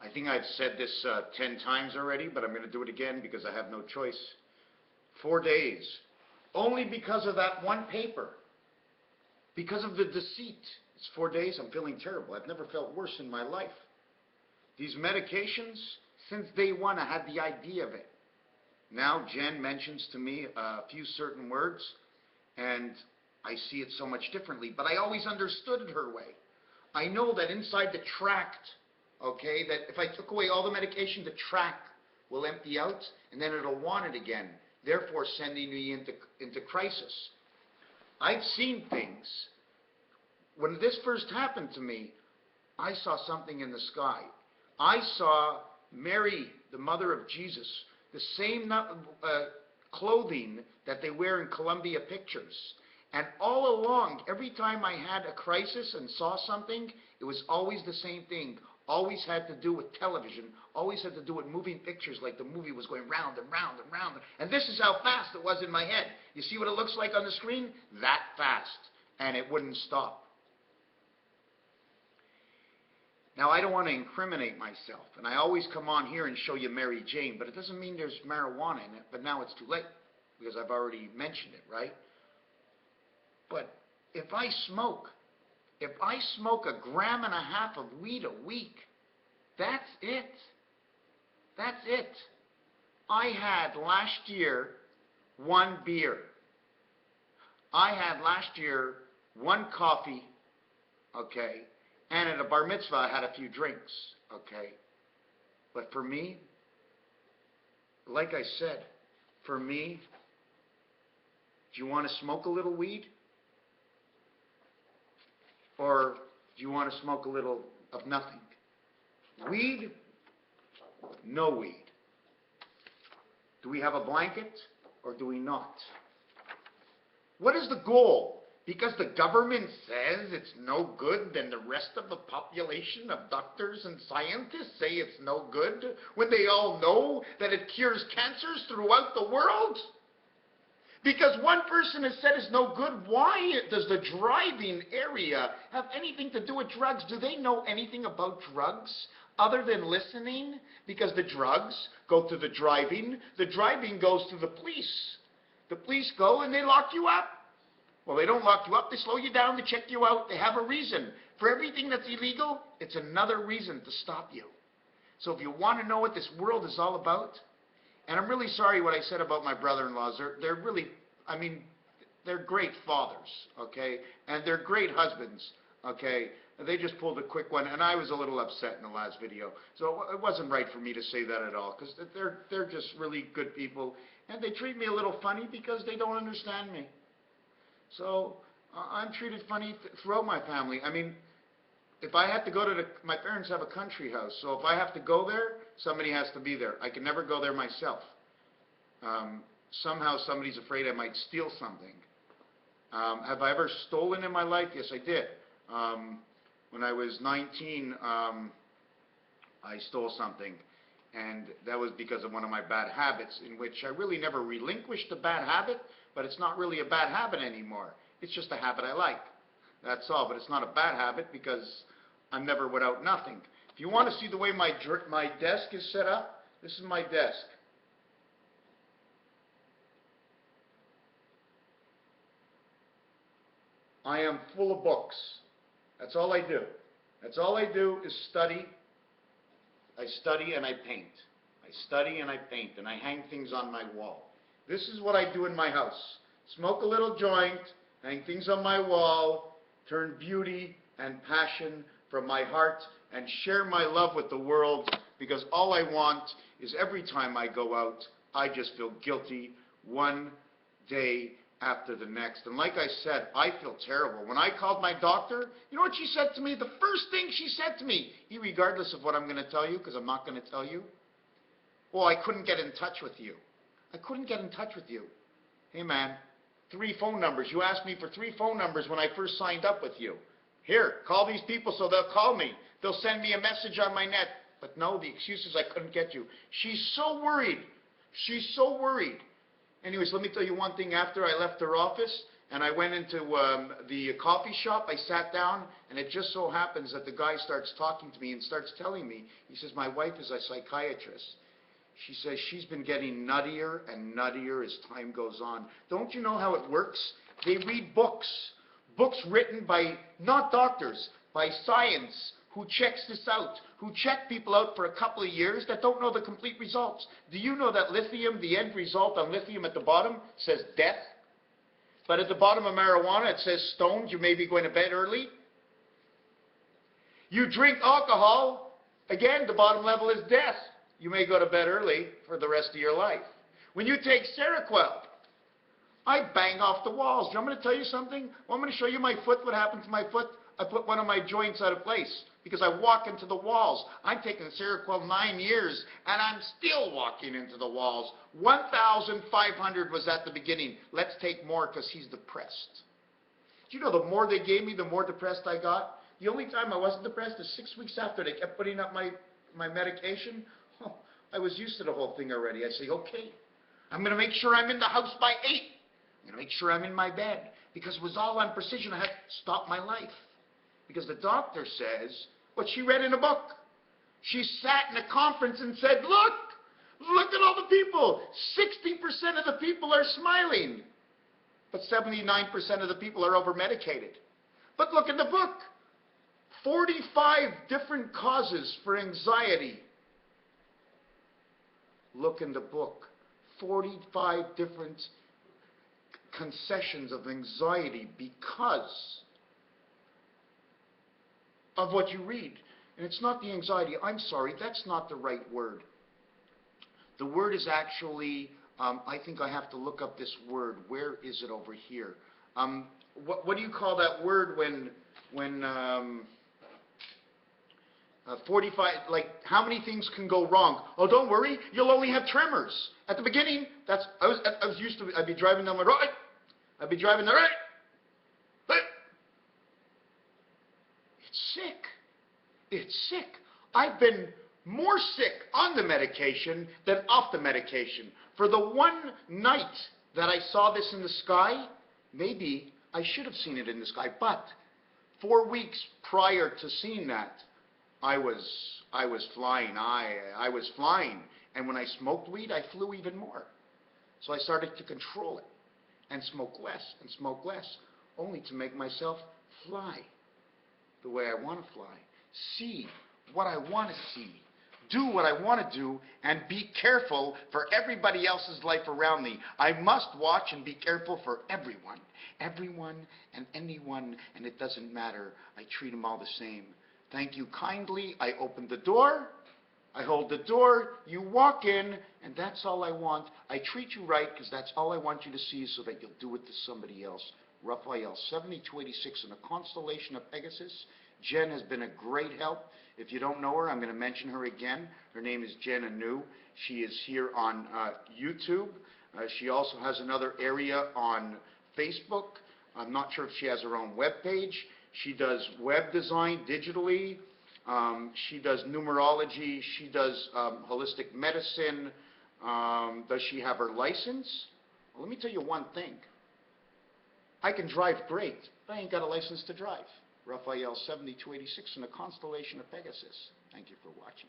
I think I've said this 10 times already, but I'm going to do it again because I have no choice. 4 days. Only because of that one paper. Because of the deceit. It's 4 days. I'm feeling terrible. I've never felt worse in my life. These medications, since day one, I had the idea of it. Now Jen mentions to me a few certain words, and I see it so much differently. But I always understood it her way. I know that inside the tract, okay, that if I took away all the medication, the tract will empty out, and then it'll want it again, therefore sending me into crisis. I've seen things. When this first happened to me, I saw something in the sky. I saw Mary, the mother of Jesus, the same clothing that they wear in Columbia Pictures. And all along, every time I had a crisis and saw something, it was always the same thing. Always had to do with television. Always had to do with moving pictures, like the movie was going round and round and round. And this is how fast it was in my head. You see what it looks like on the screen? That fast. And it wouldn't stop. Now, I don't want to incriminate myself, and I always come on here and show you Mary Jane, but it doesn't mean there's marijuana in it, but now it's too late, because I've already mentioned it, right? But if I smoke a gram and a half of weed a week, that's it. That's it. I had last year 1 beer. I had last year 1 coffee, okay? And at a bar mitzvah, I had a few drinks, okay? But for me, like I said, for me, do you want to smoke a little weed? Or do you want to smoke a little of nothing? Weed? No weed. Do we have a blanket or do we not? What is the goal? Because the government says it's no good, then the rest of the population of doctors and scientists say it's no good, when they all know that it cures cancers throughout the world? Because one person has said it's no good, why does the driving area have anything to do with drugs? Do they know anything about drugs other than listening? Because the drugs go to the driving goes to the police. The police go and they lock you up. Well, they don't lock you up. They slow you down to check you out. They have a reason. For everything that's illegal, it's another reason to stop you. So if you want to know what this world is all about, and I'm really sorry what I said about my brother-in-laws. They're really, I mean, they're great fathers, okay? And they're great husbands, okay? They just pulled a quick one, and I was a little upset in the last video. So it wasn't right for me to say that at all, because they're just really good people. And they treat me a little funny because they don't understand me. So I'm treated funny throughout my family. I mean, if I have to go to my parents have a country house, so if I have to go there, somebody has to be there. I can never go there myself. Somehow somebody's afraid I might steal something. Have I ever stolen in my life? Yes, I did. When I was 19, I stole something. And that was because of one of my bad habits, in which I really never relinquished the bad habit, but it's not really a bad habit anymore. It's just a habit I like. That's all, but it's not a bad habit because I'm never without nothing. If you want to see the way my desk is set up, this is my desk. I am full of books. That's all I do. That's all I do is study. I study and I paint. I study and I paint, and I hang things on my wall. This is what I do in my house. Smoke a little joint, hang things on my wall, turn beauty and passion from my heart, and share my love with the world, because all I want is every time I go out, I just feel guilty one day after the next. And like I said, I feel terrible. When I called my doctor, you know what she said to me? The first thing she said to me, regardless of what I'm going to tell you, because I'm not going to tell you, well, I couldn't get in touch with you. I couldn't get in touch with you. Hey, man, 3 phone numbers. You asked me for 3 phone numbers when I first signed up with you. Here, call these people so they'll call me. They'll send me a message on my net. But no, the excuse is I couldn't get you. She's so worried. She's so worried. Anyways, let me tell you one thing. After I left her office, and I went into the coffee shop. I sat down, and it just so happens that the guy starts talking to me and starts telling me, he says, my wife is a psychiatrist. She says she's been getting nuttier and nuttier as time goes on. Don't you know how it works? They read books, books written by, not doctors, by science, who checks this out, who check people out for a couple of years that don't know the complete results. Do you know that lithium, the end result on lithium at the bottom says death? But at the bottom of marijuana it says stoned, you may be going to bed early. You drink alcohol, again the bottom level is death. You may go to bed early for the rest of your life. When you take Seroquel, I bang off the walls. I'm going to tell you something. Well, I'm going to show you my foot, what happened to my foot. I put one of my joints out of place because I walk into the walls. I'm taking Seroquel 9 years, and I'm still walking into the walls. 1,500 was at the beginning. Let's take more because he's depressed. Do you know the more they gave me, the more depressed I got? The only time I wasn't depressed is 6 weeks after they kept putting up my medication. Oh, I was used to the whole thing already. I say, okay, I'm going to make sure I'm in the house by 8. I'm going to make sure I'm in my bed. Because it was all on precision. I had to stop my life. Because the doctor says what she read in a book. She sat in a conference and said, look at all the people. 60% of the people are smiling. But 79% of the people are over-medicated. But look at the book. 45 different causes for anxiety. Look in the book. 45 different concessions of anxiety because of what you read. And it's not the anxiety. I'm sorry, that's not the right word. The word is actually, I think I have to look up this word. Where is it over here? What do you call that word when 45, like, how many things can go wrong? Oh, don't worry, you'll only have tremors. At the beginning, I was used to, I'd be driving down the right, I'd be driving the right. It's sick. It's sick. I've been more sick on the medication than off the medication. For the one night that I saw this in the sky, maybe I should have seen it in the sky, but 4 weeks prior to seeing that, I was flying. I was flying. And when I smoked weed, I flew even more. So I started to control it and smoke less, only to make myself fly the way I want to fly. See what I want to see. Do what I want to do and be careful for everybody else's life around me. I must watch and be careful for everyone. Everyone and anyone, and it doesn't matter. I treat them all the same. Thank you kindly. I open the door. I hold the door. You walk in, and that's all I want. I treat you right because that's all I want you to see so that you'll do it to somebody else. Raphael, 7286 in the constellation of Pegasus. Jen has been a great help. If you don't know her, I'm going to mention her again. Her name is Jen Anu. She is here on YouTube. She also has another area on Facebook. I'm not sure if she has her own web page. She does web design digitally. She does numerology. She does holistic medicine. Does she have her license? Well, let me tell you one thing. I can drive great, but I ain't got a license to drive. Raphael 7286 in the constellation of Pegasus. Thank you for watching.